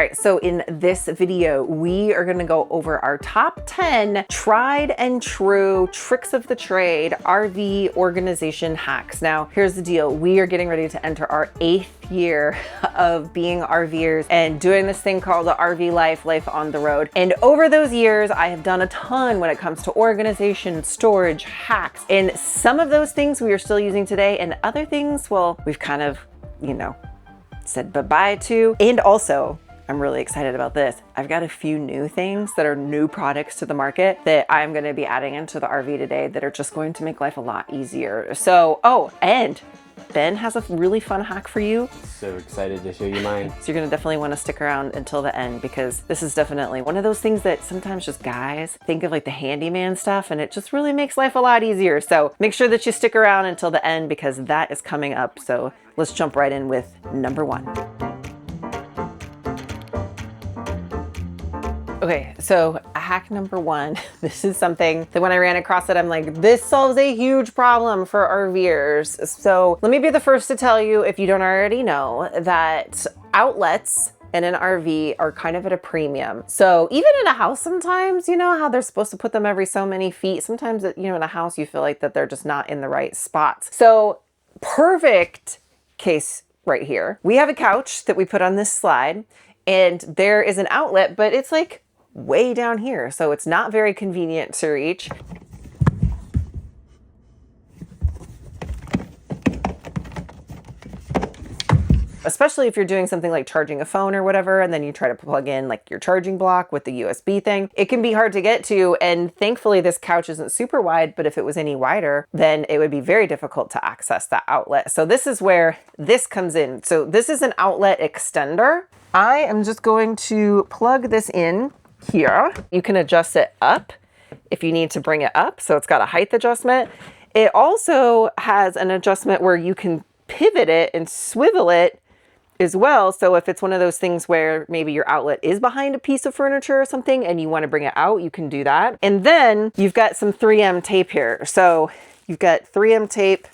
right, so in this video, we are gonna go over our top 10 tried and true tricks of the trade RV organization hacks. Now, here's the deal. We are getting ready to enter our 8th year of being RVers and doing this thing called the RV life on the road. And over those years, I have done a ton when it comes to organization, storage, hacks. And some of those things we are still using today, and other things, well, we've kind of, you know, said bye-bye to. And also, I'm really excited about this. I've got a few new things that are new products to the market that I'm going to be adding into the RV today that are just going to make life a lot easier. So, oh, and Ben has a really fun hack for you. So excited to show you mine. So you're going to definitely want to stick around until the end, because this is definitely one of those things that sometimes just guys think of, like the handyman stuff, and it just really makes life a lot easier. So make sure that you stick around until the end, because that is coming up. So let's jump right in with number 1. Okay, so hack number 1, this is something that when I ran across it, I'm like, this solves a huge problem for RVers. So let me be the first to tell you, if you don't already know, that outlets in an RV are kind of at a premium. So even in a house, sometimes, you know how they're supposed to put them every so many feet. Sometimes, you know, in a house, you feel like that they're just not in the right spots. So perfect case right here. We have a couch that we put on this slide, and there is an outlet, but it's like way down here. So it's not very convenient to reach. Especially if you're doing something like charging a phone or whatever, and then you try to plug in like your charging block with the USB thing. It can be hard to get to, and thankfully this couch isn't super wide, but if it was any wider, then it would be very difficult to access that outlet. So this is where this comes in. So this is an outlet extender. I am just going to plug this in here. You can adjust it up if you need to bring it up. So it's got a height adjustment. It also has an adjustment where you can pivot it and swivel it as well. So if it's one of those things where maybe your outlet is behind a piece of furniture or something and you want to bring it out, you can do that. And then you've got some 3M tape here. So you've got 3M tape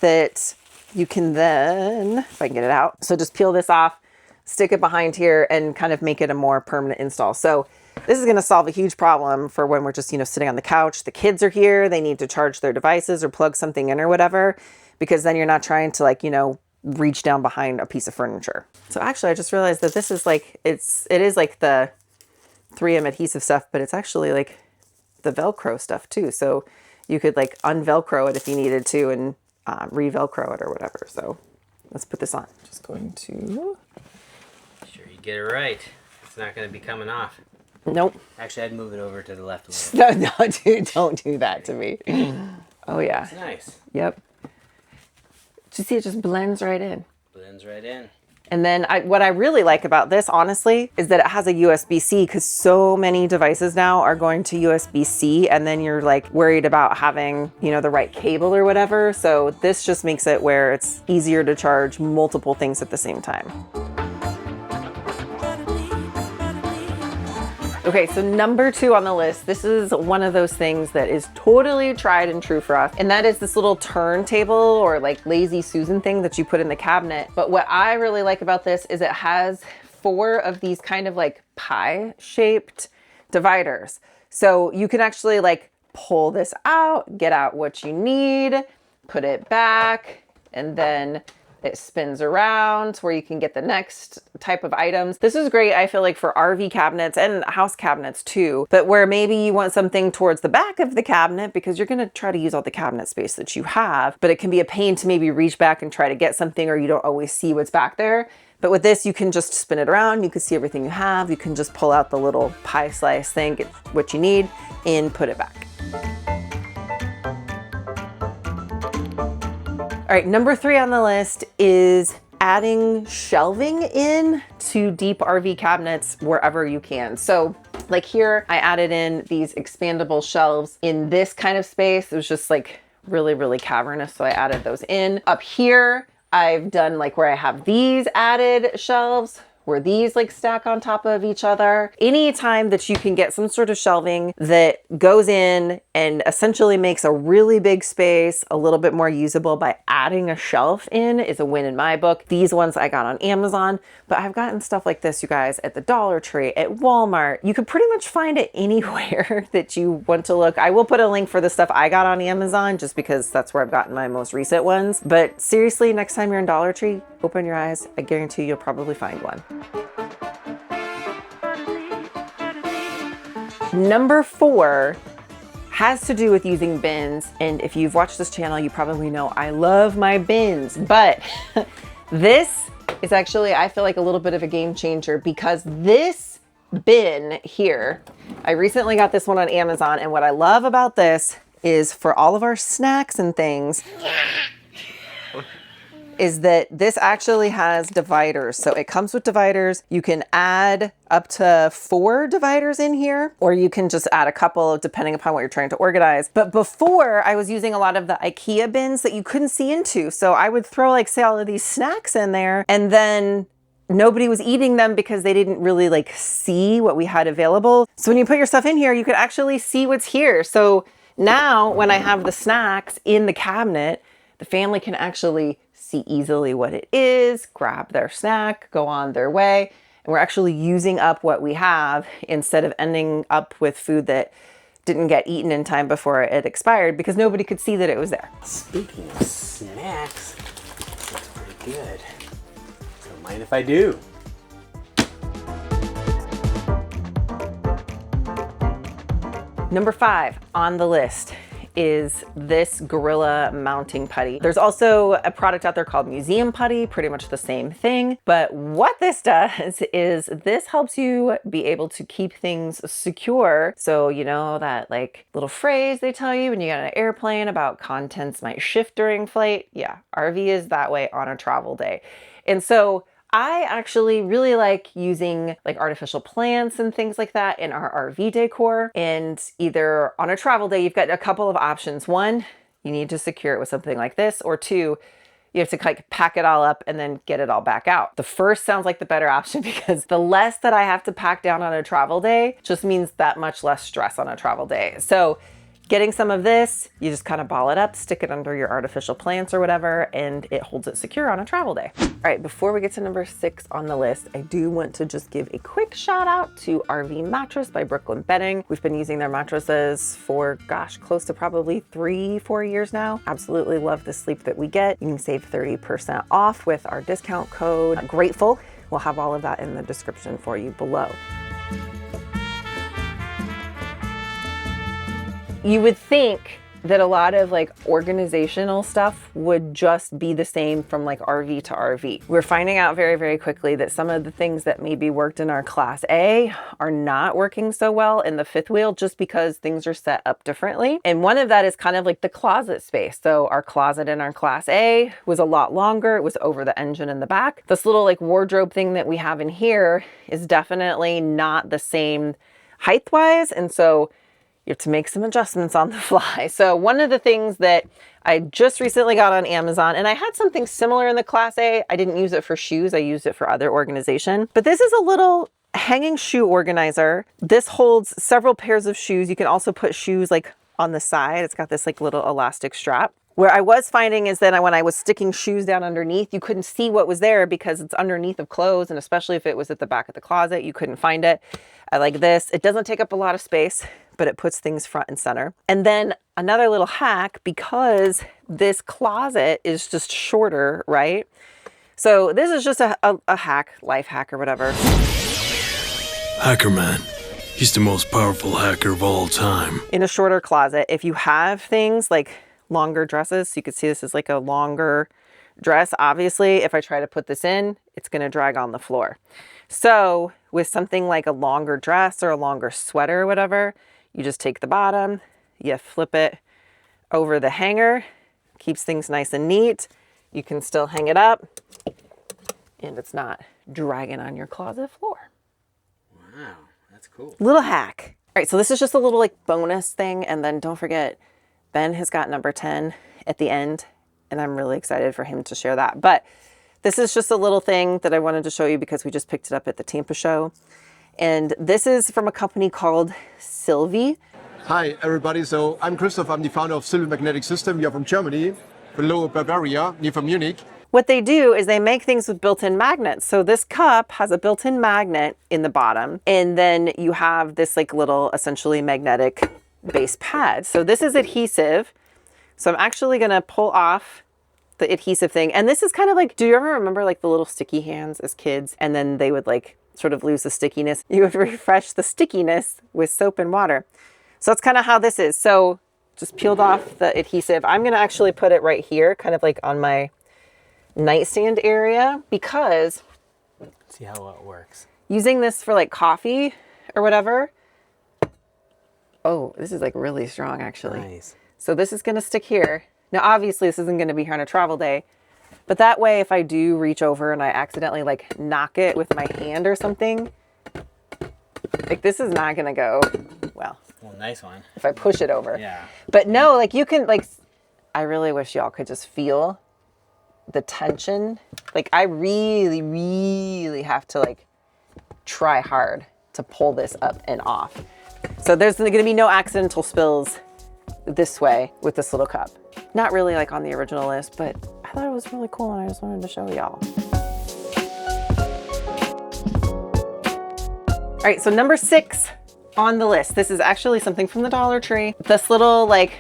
that you can then, if I can get it out. So just peel this off, stick it behind here, and kind of make it a more permanent install. So this is going to solve a huge problem for when we're just, you know, sitting on the couch. The kids are here, they need to charge their devices or plug something in or whatever, because then you're not trying to, like, you know, reach down behind a piece of furniture. So actually, I just realized that this is like, it is like the 3M adhesive stuff, but it's actually like the Velcro stuff too. So you could like unvelcro it if you needed to, and re-Velcro it or whatever. So let's put this on. Just going to... Sure you get it right. It's not going to be coming off. Nope. Actually, I'd move it over to the left a little. No, dude, don't do that to me. Oh yeah. It's nice. Yep. Did you see it just blends right in? Blends right in. And then what I really like about this, honestly, is that it has a USB-C, because so many devices now are going to USB-C, and then you're like worried about having, you know, the right cable or whatever. So this just makes it where it's easier to charge multiple things at the same time. Okay, so number 2 on the list, this is one of those things that is totally tried and true for us. And that is this little turntable or like lazy Susan thing that you put in the cabinet. But what I really like about this is it has 4 of these kind of like pie shaped dividers. So you can actually like pull this out, get out what you need, put it back, and then it spins around where you can get the next type of items. This is great, I feel like, for RV cabinets and house cabinets too, but where maybe you want something towards the back of the cabinet because you're gonna try to use all the cabinet space that you have, but it can be a pain to maybe reach back and try to get something, or you don't always see what's back there. But with this, you can just spin it around, you can see everything you have, you can just pull out the little pie slice thing, get what you need, and put it back. All right, number 3 on the list is adding shelving in to deep RV cabinets wherever you can. So like here, I added in these expandable shelves in this kind of space. It was just like really, really cavernous. So I added those in. Up here, I've done like where I have these added shelves where these like stack on top of each other. Anytime that you can get some sort of shelving that goes in and essentially makes a really big space a little bit more usable by adding a shelf in is a win in my book. These ones I got on Amazon, but I've gotten stuff like this, you guys, at the Dollar Tree, at Walmart. You can pretty much find it anywhere that you want to look. I will put a link for the stuff I got on Amazon just because that's where I've gotten my most recent ones. But seriously, next time you're in Dollar Tree, open your eyes. I guarantee you'll probably find one. Number 4 has to do with using bins. And if you've watched this channel, you probably know I love my bins, but this is actually, I feel like, a little bit of a game changer because this bin here, I recently got this one on Amazon. And what I love about this is for all of our snacks and things, is that this actually has dividers. So it comes with dividers. You can add up to 4 dividers in here, or you can just add a couple depending upon what you're trying to organize. But before, I was using a lot of the IKEA bins that you couldn't see into. So I would throw, like, say, all of these snacks in there, and then nobody was eating them because they didn't really like see what we had available. So when you put your stuff in here, you can actually see what's here. So now when I have the snacks in the cabinet, the family can actually see easily what it is, grab their snack, go on their way. And we're actually using up what we have instead of ending up with food that didn't get eaten in time before it expired because nobody could see that it was there. Speaking of snacks, this looks pretty good. Don't mind if I do. Number 5 on the list is this Gorilla mounting putty. There's also a product out there called Museum Putty, pretty much the same thing. But what this does is this helps you be able to keep things secure. So you know that like little phrase they tell you when you get on an airplane about contents might shift during flight? Yeah, RV is that way on a travel day. And so I actually really like using like artificial plants and things like that in our RV decor. And either on a travel day, you've got a couple of options. 1, you need to secure it with something like this, or 2, you have to like pack it all up and then get it all back out. The first sounds like the better option because the less that I have to pack down on a travel day just means that much less stress on a travel day. So getting some of this, you just kind of ball it up, stick it under your artificial plants or whatever, and it holds it secure on a travel day. All right, before we get to number 6 on the list, I do want to just give a quick shout out to RV Mattress by Brooklyn Bedding. We've been using their mattresses for, gosh, close to probably 3-4 years now. Absolutely love the sleep that we get. You can save 30% off with our discount code GRATEFUL. We'll have all of that in the description for you below. You would think that a lot of like organizational stuff would just be the same from like RV to RV. We're finding out very, very quickly that some of the things that maybe worked in our Class A are not working so well in the fifth wheel just because things are set up differently. And one of that is kind of like the closet space. So our closet in our Class A was a lot longer. It was over the engine in the back. This little like wardrobe thing that we have in here is definitely not the same height-wise. And so you have to make some adjustments on the fly. So one of the things that I just recently got on Amazon, and I had something similar in the Class A. I didn't use it for shoes. I used it for other organization. But this is a little hanging shoe organizer. This holds several pairs of shoes. You can also put shoes like on the side. It's got this like little elastic strap. Where I was finding is that when I was sticking shoes down underneath, you couldn't see what was there because it's underneath of clothes. And especially if it was at the back of the closet, you couldn't find it. I like this. It doesn't take up a lot of space, but it puts things front and center. And then another little hack, because this closet is just shorter, right? So this is just a hack, life hack or whatever. Hacker man. He's the most powerful hacker of all time. In a shorter closet, if you have things like longer dresses, so you can see this is like a longer dress. Obviously, if I try to put this in, it's going to drag on the floor. So with something like a longer dress or a longer sweater or whatever, you just take the bottom, you flip it over the hanger, keeps things nice and neat. You can still hang it up and it's not dragging on your closet floor. Wow, that's cool. Little hack. All right, so this is just a little like bonus thing. And then don't forget, Ben has got number 10 at the end, and I'm really excited for him to share that. But This is just a little thing that I wanted to show you because we just picked it up at the Tampa show. And this is from a company called Sylvie. Hi everybody, so I'm Christoph, I'm the founder of Sylvie Magnetic System. We are from Germany, below Bavaria, near from Munich. What they do is they make things with built-in magnets. So this cup has a built-in magnet in the bottom, and then you have this like little essentially magnetic base pad. So this is adhesive. So I'm actually gonna pull off the adhesive thing. And this is kind of like, do you ever remember like the little sticky hands as kids? And then they would like sort of lose the stickiness. You would refresh the stickiness with soap and water. So that's kind of how this is. So just peeled off the adhesive. I'm gonna actually put it right here, kind of like on my nightstand area, because See how it works. using this for like coffee or whatever. Oh, this is like really strong actually. Nice. So this is gonna stick here. Now, obviously this isn't gonna be here on a travel day, but that way if I do reach over and I accidentally like knock it with my hand or something, like this is not gonna go well. Well, nice one. If I push it over. Yeah. But no, like you can like, I really wish y'all could just feel the tension. Like I really, really have to like try hard to pull this up and off. So there's gonna be no accidental spills this way with this little cup. Not really like on the original list, but I thought it was really cool and I just wanted to show y'all. All right, so number 6 on the list. This is actually something from the Dollar Tree. This little like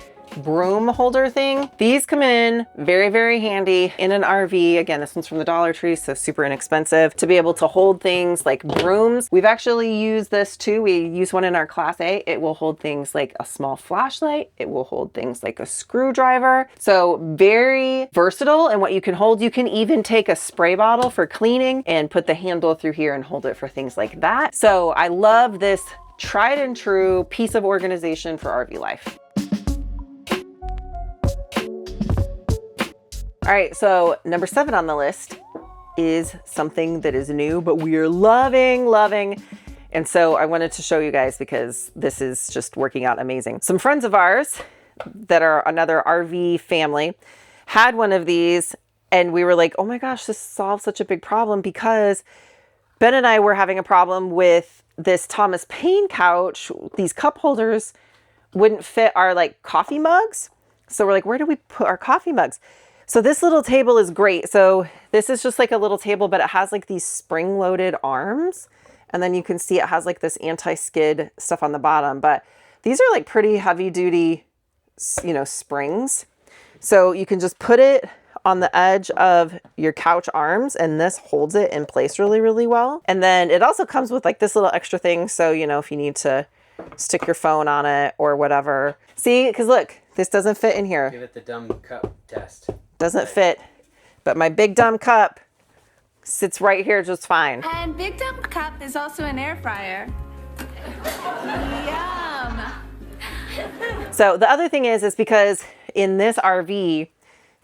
broom holder thing. These come in very, very handy in an RV. Again, this one's from the Dollar Tree, so super inexpensive to be able to hold things like brooms. We've actually used this too. We use one in our Class A. It will hold things like a small flashlight. It will hold things like a screwdriver. So very versatile in what you can hold. You can even take a spray bottle for cleaning and put the handle through here and hold it for things like that. So I love this tried and true piece of organization for RV life. All right, so number 7 on the list is something that is new, but we are loving. And so I wanted to show you guys because this is just working out amazing. Some friends of ours that are another RV family had one of these, and we were like, oh my gosh, this solves such a big problem, because Ben and I were having a problem with this Thomas Paine couch. These cup holders wouldn't fit our like coffee mugs. So we're like, where do we put our coffee mugs? So this little table is great. So this is just like a little table, but it has like these spring-loaded arms. And then you can see it has like this anti-skid stuff on the bottom. But these are like pretty heavy-duty, you know, springs. So you can just put it on the edge of your couch arms, and this holds it in place really, really well. And then it also comes with like this little extra thing. So, you know, if you need to stick your phone on it or whatever. See, because look, this doesn't fit in here. Give it the dumb cup test. Doesn't fit, but my big dumb cup sits right here just fine. And Big Dumb Cup is also an air fryer. Yum! So the other thing is because in this RV,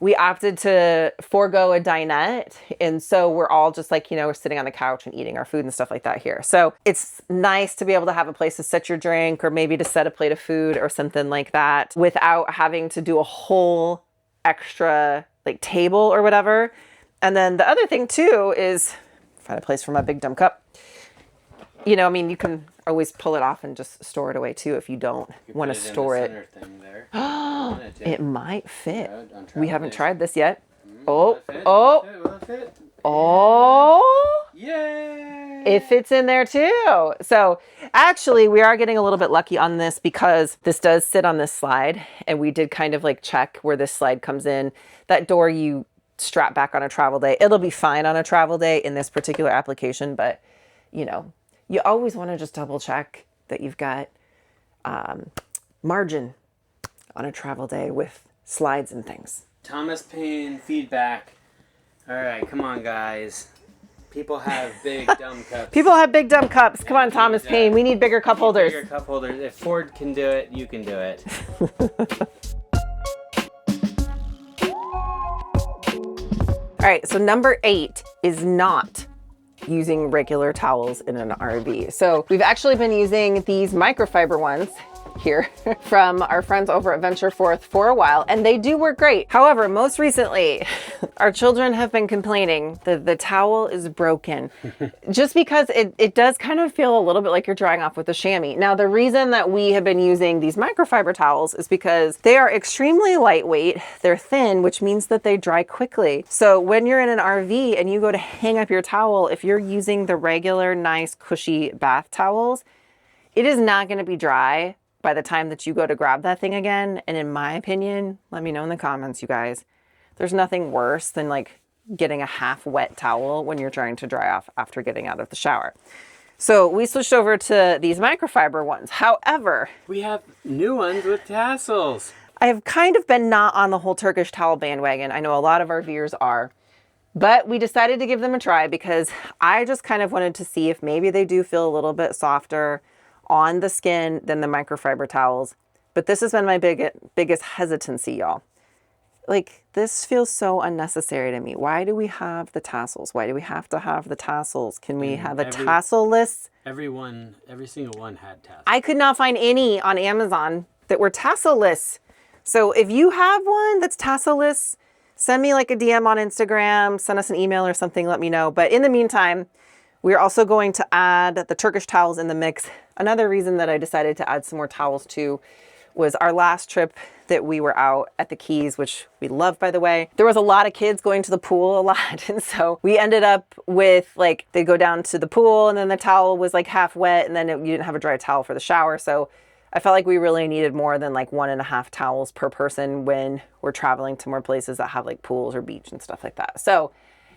we opted to forego a dinette. And so we're all just like, you know, we're sitting on the couch and eating our food and stuff like that here. So it's nice to be able to have a place to set your drink, or maybe to set a plate of food or something like that without having to do a whole extra like table or whatever. And then the other thing too is find a place for my big dumb cup. You know, I mean, you can always pull it off and just store it away too if you don't want to store it. It might fit. We haven't tried this yet. Oh. Yay! It fits in there too. So actually we are getting a little bit lucky on this because this does sit on this slide, and we did kind of like check where this slide comes in. That door you strap back on a travel day. It'll be fine on a travel day in this particular application, but you know, you always want to just double check that you've got margin on a travel day with slides and things. Thomas Paine feedback. All right, come on, guys. People have big dumb cups. People have big dumb cups. Come on, Thomas Paine. We need bigger cup holders. Bigger cup holders. If Ford can do it, you can do it. All right, so number 8 is not using regular towels in an RV. So we've actually been using these microfiber ones, here from our friends over at Venture Forth for a while, and they do work great. However, most recently, our children have been complaining that the towel is broken just because it does kind of feel a little bit like you're drying off with a chamois. Now, the reason that we have been using these microfiber towels is because they are extremely lightweight. They're thin, which means that they dry quickly. So when you're in an RV and you go to hang up your towel, if you're using the regular, nice, cushy bath towels, it is not going to be dry by the time that you go to grab that thing again. And in my opinion, let me know in the comments, you guys, there's nothing worse than like getting a half wet towel when you're trying to dry off after getting out of the shower. So we switched over to these microfiber ones. However, We have new ones with tassels. I have kind of been not on the whole Turkish towel bandwagon. I know a lot of our viewers are, but we decided to give them a try because I just kind of wanted to see if maybe they do feel a little bit softer on the skin than the microfiber towels. But this has been my biggest hesitancy, y'all. Like, this feels so unnecessary to me. Why do we have the tassels? Why do we have to have the tassels? Can we have a tassel-less? Every single one had tassels. I could not find any on Amazon that were tassel-less. So if you have one that's tassel-less, send me like a DM on Instagram, send us an email or something, let me know. But in the meantime, we're also going to add the Turkish towels in the mix. Another reason that I decided to add some more towels too was our last trip that we were out at the Keys, which we love, by the way. There was a lot of kids going to the pool a lot. And so we ended up with like, they go down to the pool and then the towel was like half wet and then you didn't have a dry towel for the shower. So I felt like we really needed more than like 1.5 towels per person when we're traveling to more places that have like pools or beach and stuff like that. So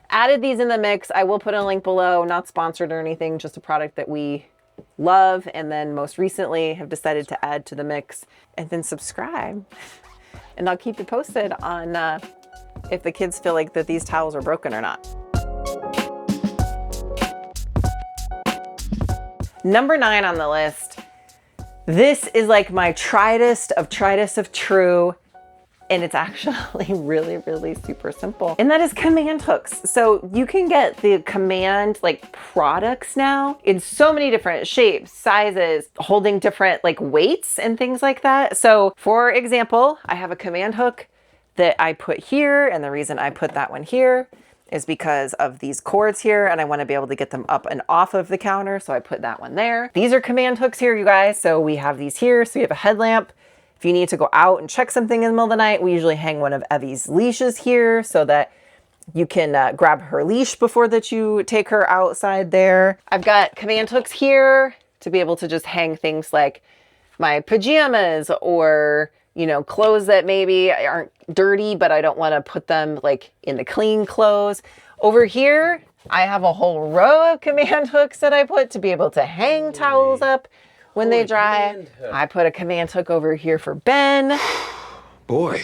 added these in the mix. I will put a link below, not sponsored or anything, just a product that we love. And then most recently have decided to add to the mix. And then subscribe. And I'll keep you posted on if the kids feel like that these towels are broken or not. Number 9 on the list. This is like my tridest of true. And it's actually really, really super simple. And that is command hooks. So you can get the command like products now in so many different shapes, sizes, holding different like weights and things like that. So for example, I have a command hook that I put here. And the reason I put that one here is because of these cords here. And I want to be able to get them up and off of the counter. So I put that one there. These are command hooks here, you guys. So we have these here. So we have a headlamp. If you need to go out and check something in the middle of the night, we usually hang one of Evie's leashes here so that you can grab her leash before that you take her outside there. I've got command hooks here to be able to just hang things like my pajamas or, you know, clothes that maybe aren't dirty, but I don't want to put them like in the clean clothes. Over here, I have a whole row of command hooks that I put to be able to hang towels up when they dry. I put a command hook over here for Ben. Boy,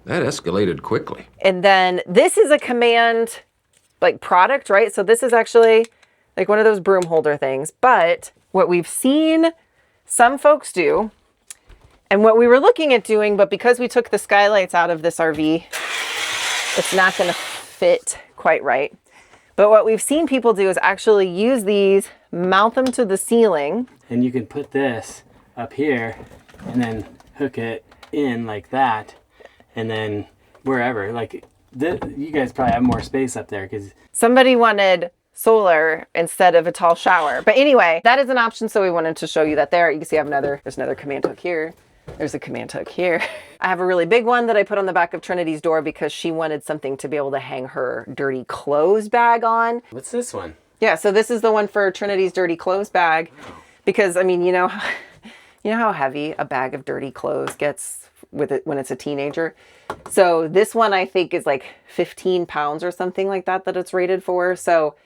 that escalated quickly. And then this is a command like product, right? So this is actually like one of those broom holder things. But what we've seen some folks do, and what we were looking at doing, but because we took the skylights out of this RV, it's not going to fit quite right. But what we've seen people do is actually use these, mount them to the ceiling. And you can put this up here and then hook it in like that. And then wherever, like you guys probably have more space up there because somebody wanted solar instead of a tall shower. But anyway, that is an option. So we wanted to show you that there. You can see I have there's another command hook here. There's a command hook here. I have a really big one that I put on the back of Trinity's door because she wanted something to be able to hang her dirty clothes bag on. What's this one? Yeah, so this is the one for Trinity's dirty clothes bag. Because, I mean, you know how heavy a bag of dirty clothes gets with it when it's a teenager? So this one I think is like 15 pounds or something like that it's rated for. So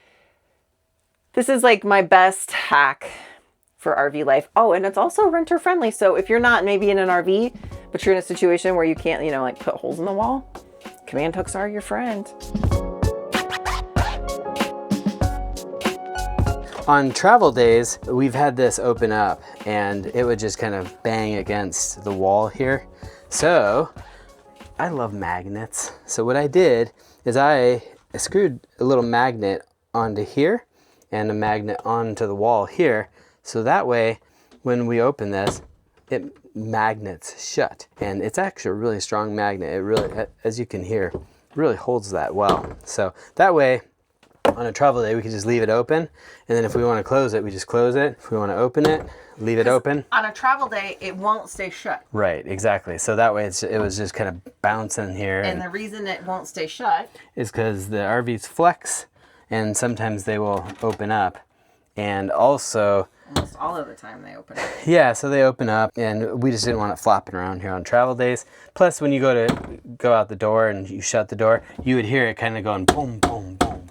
this is like my best hack for RV life. Oh, and it's also renter friendly. So if you're not maybe in an RV, but you're in a situation where you can't, you know, like put holes in the wall, command hooks are your friend. On travel days, we've had this open up and it would just kind of bang against the wall here. So I love magnets. So what I did is I screwed a little magnet onto here and a magnet onto the wall here. So that way, when we open this, it magnets shut. And it's actually a really strong magnet. It really, as you can hear, really holds that well. So that way, on a travel day, we can just leave it open. And then if we want to close it, we just close it. If we want to open it, leave it open. On a travel day, it won't stay shut. Right, exactly. So that way it was just kind of bouncing here. And the reason it won't stay shut is because the RVs flex and sometimes they will open up. And also, almost all of the time they open up. yeah, so they open up and we just didn't want it flopping around here on travel days. Plus when you go out the door and you shut the door, you would hear it kind of going boom, boom, boom,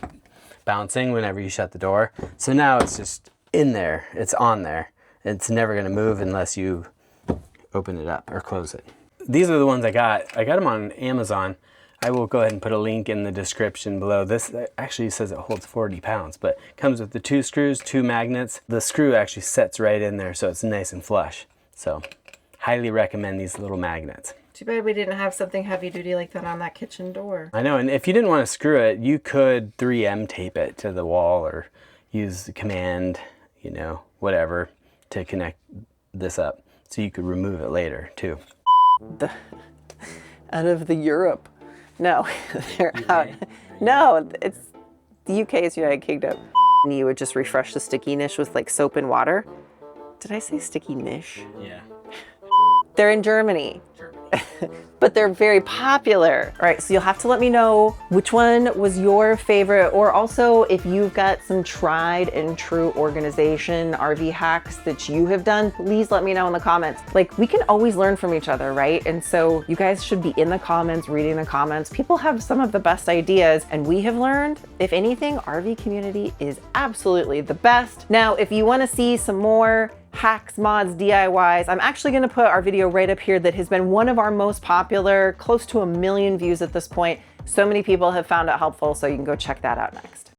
bouncing whenever you shut the door. So now it's just in there, it's on there. It's never gonna move unless you open it up or close it. These are the ones I got. I got them on Amazon. I will go ahead and put a link in the description below. This actually says it holds 40 pounds, but it comes with the 2 screws, 2 magnets. The screw actually sets right in there, so it's nice and flush. So highly recommend these little magnets. Too bad we didn't have something heavy duty like that on that kitchen door. I know, and if you didn't want to screw it, you could 3M tape it to the wall or use the command, you know, whatever, to connect this up. So you could remove it later too. Out of the Europe. No, they're out. No, it's the UK is United Kingdom. And you would just refresh the sticky niche with like soap and water. Did I say sticky niche? Yeah. They're in Germany. But they're very popular. All right, so you'll have to let me know which one was your favorite, or also if you've got some tried and true organization RV hacks that you have done, please let me know in the comments. Like, we can always learn from each other, right? And so you guys should be in the comments, reading the comments. People have some of the best ideas, and we have learned, if anything, RV community is absolutely the best. Now, if you wanna see some more hacks, mods, DIYs, I'm actually gonna put our video right up here that has been one of our most popular, close to 1 million views at this point. So many people have found it helpful, so you can go check that out next.